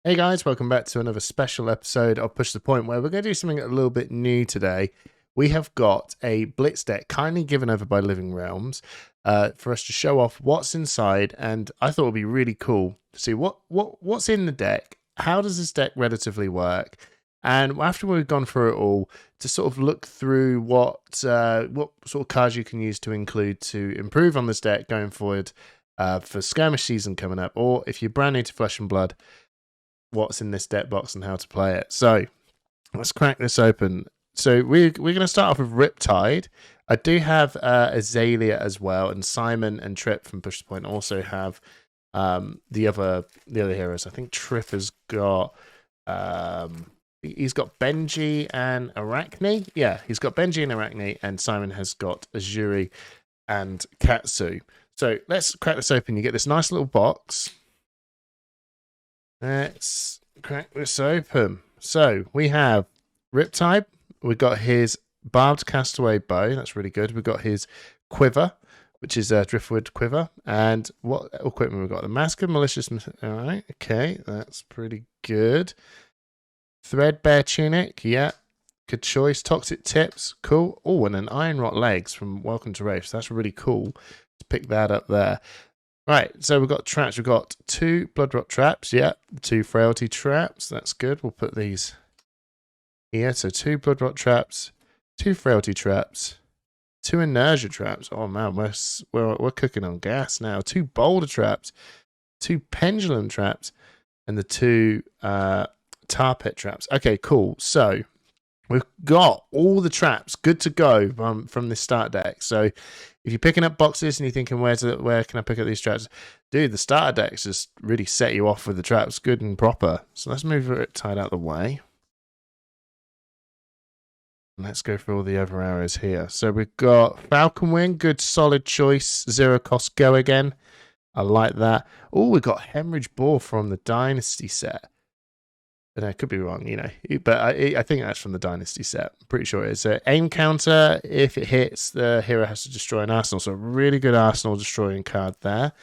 Hey guys, welcome back to another special episode of Push the Point, where we're going to do something a little bit new today. We have got a Blitz deck kindly given over by Living Realms for us to show off what's inside, and I thought it would be really cool to see what's in the deck. How does this deck relatively work? And after we've gone through it all, to sort of look through what sort of cards you can use to include to improve on this deck going forward for Skirmish season coming up, or if you're brand new to Flesh and Blood, what's in this deck box and how to play it. So let's crack this open. So we're going to start off with Riptide. I do have Azalea as well, and Simon and Trip from Push the Point also have the other heroes. I think Trip has got he's got Benji and Arachne. Yeah, he's got Benji and Arachne, and Simon has got Azuri and Katsu. So let's crack this open. You get this nice little box. Let's crack this open. So we have Riptide. We've got his barbed castaway bow. That's really good. We've got his quiver, which is a driftwood quiver. And what equipment we've got? The mask of malicious. All right. Okay. That's pretty good. Threadbare tunic. Yeah. Good choice. Toxic tips. Cool. Oh, and an iron rot legs from Welcome to Wraith. So that's really cool. Let's pick that up there. Right, so we've got traps. We've got 2 blood rot traps. Yeah, 2 frailty traps. That's good. We'll put these here. So 2 blood rot traps, 2 frailty traps, 2 inertia traps. Oh man, we're cooking on gas now. 2 boulder traps, 2 pendulum traps, and the 2 tar pit traps. Okay, cool. So we've got all the traps good to go from this start deck. So if you're picking up boxes and you're thinking, where can I pick up these traps? Dude, the starter decks just really set you off with the traps good and proper. So let's move it tied out the way. And let's go through all the other arrows here. So we've got Falcon Wing, good solid choice. 0 cost go again. I like that. Oh, we've got Hemorrhage Bore from the Dynasty set. But I could be wrong, but I think that's from the Dynasty set. I'm pretty sure it is. Aim counter, if it hits, the hero has to destroy an arsenal. So really good arsenal destroying card there.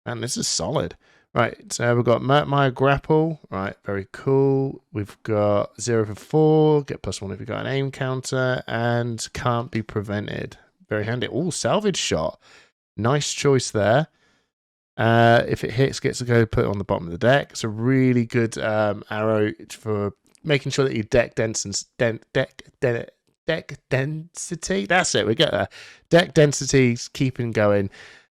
And this is solid. Right, so we've got Murkmire Grapple. Right, very cool. We've got 0 for 4. Get +1 if you've got an aim counter. And can't be prevented. Very handy. Oh, Salvage Shot. Nice choice there. If it hits, gets to go put it on the bottom of the deck. It's a really good arrow for making sure that your deck density. That's it. We get there. Deck density's keeping going.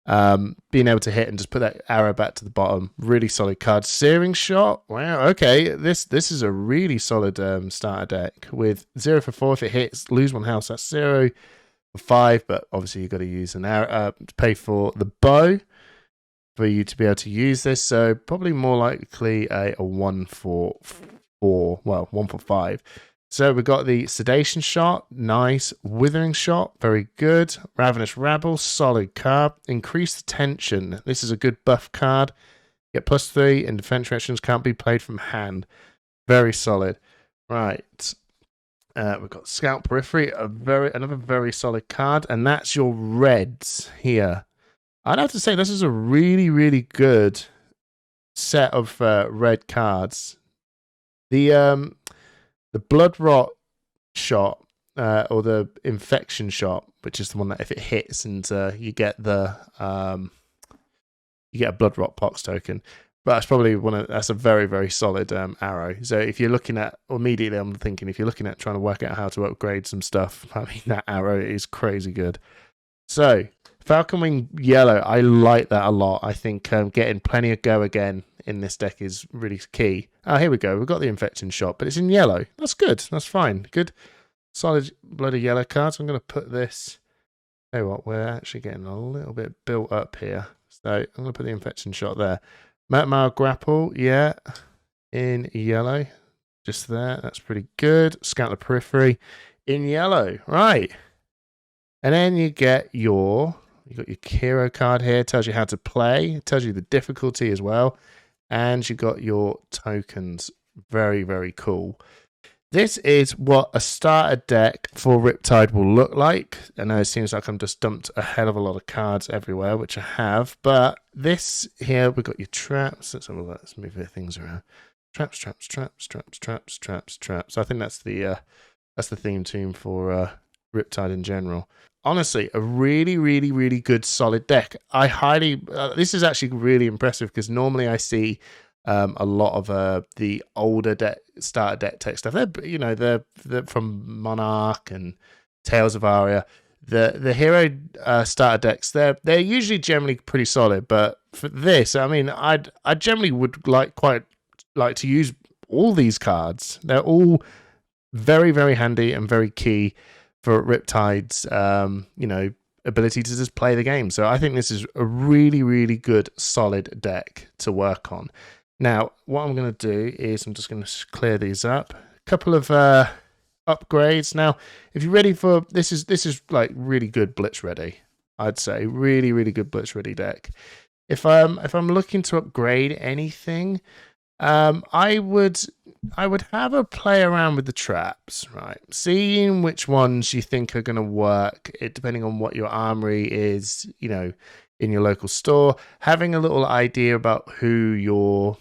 Being able to hit and just put that arrow back to the bottom. Really solid card. Searing Shot. Wow. Okay. This is a really solid starter deck with 0 for 4. If it hits, lose 1 health. That's 0 for 5. But obviously you've got to use an arrow to pay for the bow for you to be able to use this. So probably more likely a 1 for 4. Well, 1 for 5. So we've got the Sedation Shot. Nice. Withering Shot. Very good. Ravenous Rabble. Solid card. Increase the tension. This is a good buff card. Get +3 and defense reactions can't be played from hand. Very solid. Right. We've got Scout Periphery. Another very solid card. And that's your reds here. I'd have to say this is a really, really good set of red cards. The Blood Rot Shot or the Infection Shot, which is the one that if it hits and you get a Blood Rot Pox token. But that's probably that's a very, very solid arrow. So if you're looking at, immediately I'm thinking, if you're looking at trying to work out how to upgrade some stuff, I mean, that arrow is crazy good. So Falcon Wing Yellow, I like that a lot. I think getting plenty of go again in this deck is really key. Oh, here we go. We've got the Infection Shot, but it's in yellow. That's good. That's fine. Good, solid bloody yellow cards. I'm going to put this. Hey, what? We're actually getting a little bit built up here. So I'm going to put the Infection Shot there. Murkmire Grapple, yeah, in yellow. Just there. That's pretty good. Scout the Periphery in yellow. Right. And then you got your hero card here. It tells you how to play. It tells you the difficulty as well. And you got your tokens. Very, very cool. This is what a starter deck for Riptide will look like. I know it seems like I'm just dumped a hell of a lot of cards everywhere, which I have. But this here, we've got your traps. Let's move things around. Traps, traps, traps, traps, traps, traps, traps. I think that's the theme tune for Riptide in general. Honestly, a really, really, really good solid deck. I highly. This is actually really impressive because normally I see a lot of the older starter deck tech stuff. They're from Monarch and Tales of Aria. The hero starter decks, they're usually generally pretty solid, but for this, I mean, I generally would quite like to use all these cards. They're all very, very handy and very key for Riptide's ability to just play the game. So I think this is a really, really good solid deck to work on. Now, what I'm going to do is I'm just going to clear these up. A couple of upgrades. Now, if you're ready for this is like really good blitz ready. I'd say really, really good blitz ready deck. If I'm looking to upgrade anything, I would have a play around with the traps, right? Seeing which ones you think are going to work, depending on what your armory is, in your local store. Having a little idea about who you're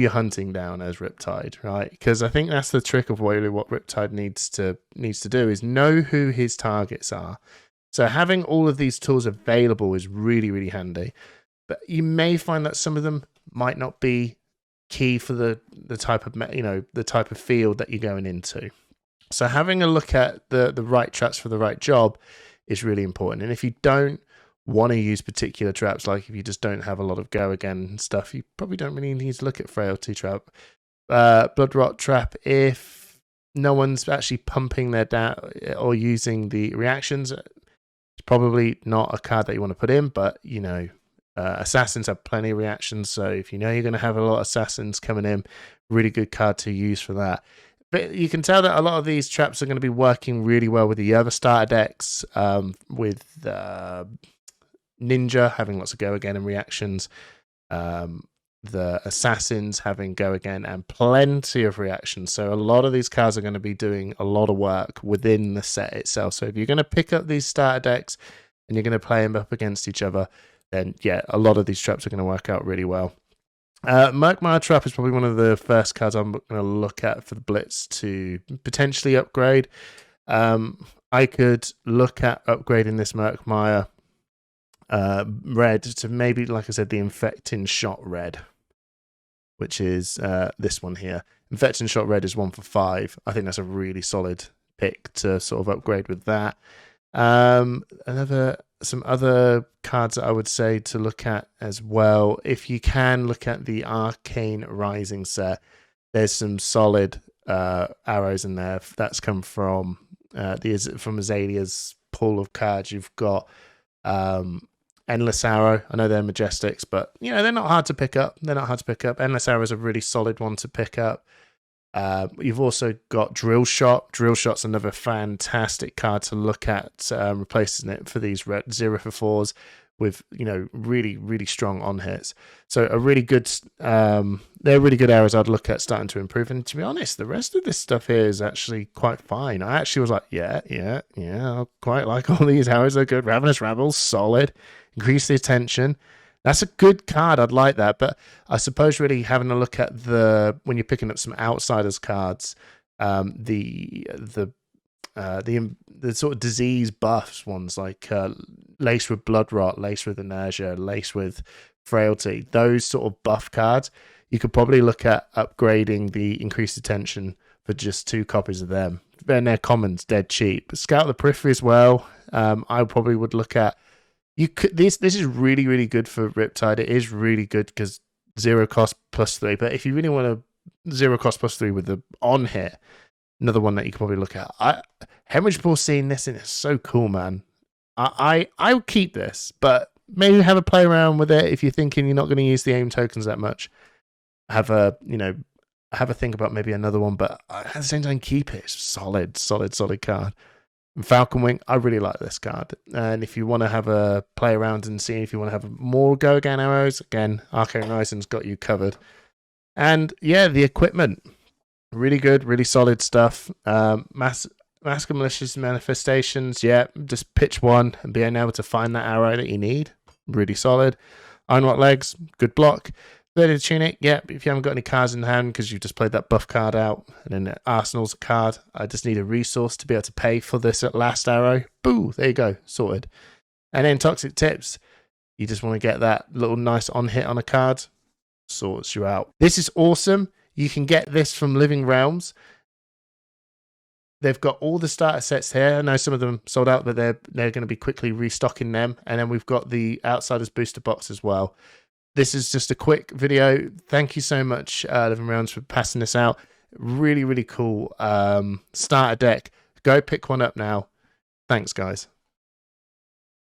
hunting down as Riptide, right? Because I think that's the trick of what Riptide needs to do is know who his targets are. So having all of these tools available is really, really handy. But you may find that some of them might not be key for the type of the type of field that you're going into. So having a look at the right traps for the right job is really important. And if you don't want to use particular traps, like if you just don't have a lot of go again and stuff, you probably don't really need to look at frailty trap, blood rot trap. If no one's actually pumping their down or using the reactions, it's probably not a card that you want to put in. But assassins have plenty of reactions, so if you're going to have a lot of assassins coming in, really good card to use for that. But you can tell that a lot of these traps are going to be working really well with the other starter decks, with Ninja having lots of go again and reactions, the assassins having go again and plenty of reactions. So a lot of these cards are going to be doing a lot of work within the set itself. So if you're going to pick up these starter decks and you're going to play them up against each other, then yeah, a lot of these traps are going to work out really well. Murkmire Trap is probably one of the first cards I'm going to look at for the Blitz to potentially upgrade. I could look at upgrading this Murkmire red to maybe, like I said, the Infecting Shot red, which is this one here. Infecting Shot red is 1 for 5. I think that's a really solid pick to sort of upgrade with that. Some other cards that I would say to look at as well. If you can look at the Arcane Rising set, there's some solid arrows in there. That's come from Azalea's pool of cards. You've got Endless Arrow. I know they're Majestics, but they're not hard to pick up. Endless Arrow is a really solid one to pick up. You've also got Drill Shot. Drill Shot's another fantastic card to look at, replacing it for these red 0 for 4s with really, really strong on hits. So a really good, they're really good arrows I'd look at starting to improve. And to be honest, the rest of this stuff here is actually quite fine. I actually was like, yeah, I quite like all these arrows. They're good. Ravenous Rabble, solid. Increase the attention. That's a good card. I'd like that. But I suppose really having a look at when you're picking up some outsiders cards, the sort of disease buffs ones like laced with blood rot, laced with inertia, laced with frailty, those sort of buff cards, you could probably look at upgrading the increased attention for just 2 copies of them. Then they're commons, dead cheap. Scout the Periphery as well. I probably would look at. This is really, really good for Riptide. It is really good because 0 cost +3. But if you really want a 0 cost +3 with the on hit, another one that you could probably look at. Hemorrhage Ball, seeing this in it's so cool, man. I would keep this, but maybe have a play around with it if you're thinking you're not going to use the aim tokens that much. Have a think about maybe another one, but at the same time keep it. It's solid card. Falcon Wing, I really like this card. And if you want to have a play around and see if you want to have more go again arrows, again, Arcane Rising's got you covered. And yeah, the equipment, really good, really solid stuff. Mask of Malicious Manifestations, yeah, just pitch 1 and being able to find that arrow that you need, really solid. Ironrock Legs, good block. Splendid Tunic, yep. If you haven't got any cards in hand because you've just played that buff card out, and then Arsenal's a card, I just need a resource to be able to pay for this at last arrow. Boo, there you go, sorted. And then Toxic Tips, you just want to get that little nice on hit on a card, sorts you out. This is awesome. You can get this from Living Realms. They've got all the starter sets here. I know some of them sold out, but they're going to be quickly restocking them. And then we've got the Outsiders booster box as well. This is just a quick video. Thank you so much, Living Realms, for passing this out. Really, really cool starter deck. Go pick one up now. Thanks, guys.